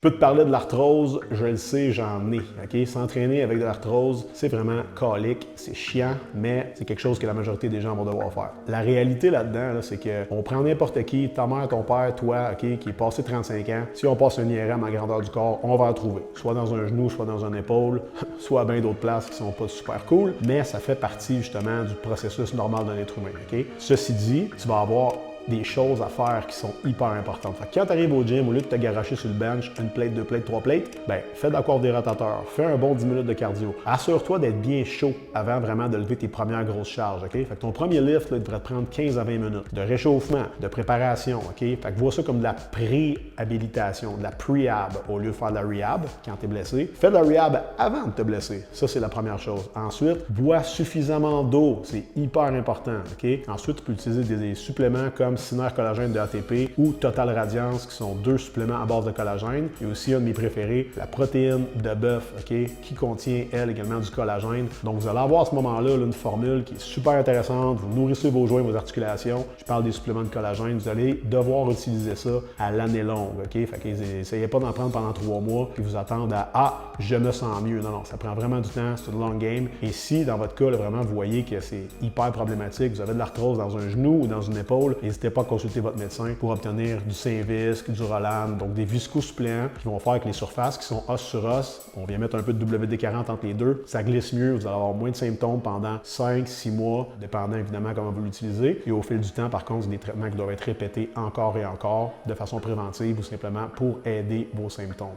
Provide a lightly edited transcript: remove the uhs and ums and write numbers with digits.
Je peux te parler de l'arthrose, je le sais, j'en ai. OK? S'entraîner avec de l'arthrose, c'est vraiment colique, c'est chiant, mais c'est quelque chose que la majorité des gens vont devoir faire. La réalité là-dedans, là, c'est qu'on prend n'importe qui, ta mère, ton père, toi, OK, qui est passé 35 ans, si on passe un IRM à grandeur du corps, on va en trouver. Soit dans un genou, soit dans une épaule, soit à bien d'autres places qui sont pas super cool, mais ça fait partie justement du processus normal d'un être humain. OK? Ceci dit, tu vas avoir des choses à faire qui sont hyper importantes. Fait que quand tu arrives au gym, au lieu de te garocher sur le bench, une plate, deux plates, trois plates, ben fais de la courbe des rotateurs, fais un bon 10 minutes de cardio. Assure-toi d'être bien chaud avant vraiment de lever tes premières grosses charges. OK? Fait que ton premier lift, là, il devrait te prendre 15 à 20 minutes de réchauffement, de préparation. OK? Fait que vois ça comme de la préhabilitation, de la pre-ab au lieu de faire de la rehab quand tu es blessé. Fais de la rehab avant de te blesser. Ça, c'est la première chose. Ensuite, bois suffisamment d'eau. C'est hyper important. OK? Ensuite, tu peux utiliser des suppléments comme Syner Collagène de ATP ou Total Radiance, qui sont deux suppléments à base de collagène. Et aussi, un de mes préférés, la protéine de bœuf, OK, qui contient, elle, également du collagène. Donc, vous allez avoir à ce moment-là là, une formule qui est super intéressante. Vous nourrissez vos joints, vos articulations. Je parle des suppléments de collagène. Vous allez devoir utiliser ça à l'année longue, OK? Fait que n'essayez pas d'en prendre pendant 3 mois et vous attendre à « Ah, je me sens mieux ». Non, non, ça prend vraiment du temps, c'est une long game. Et si, dans votre cas, là, vraiment, vous voyez que c'est hyper problématique, vous avez de l'arthrose dans un genou ou dans une épaule, n'hésitez pas à consulter votre médecin pour obtenir du Synvisc, du Roland, donc des viscosuppléants qui vont faire que les surfaces qui sont os sur os, on vient mettre un peu de WD-40 entre les deux, ça glisse mieux, vous allez avoir moins de symptômes pendant 5-6 mois, dépendant évidemment comment vous l'utilisez. Et au fil du temps, par contre, c'est des traitements qui doivent être répétés encore et encore de façon préventive ou simplement pour aider vos symptômes.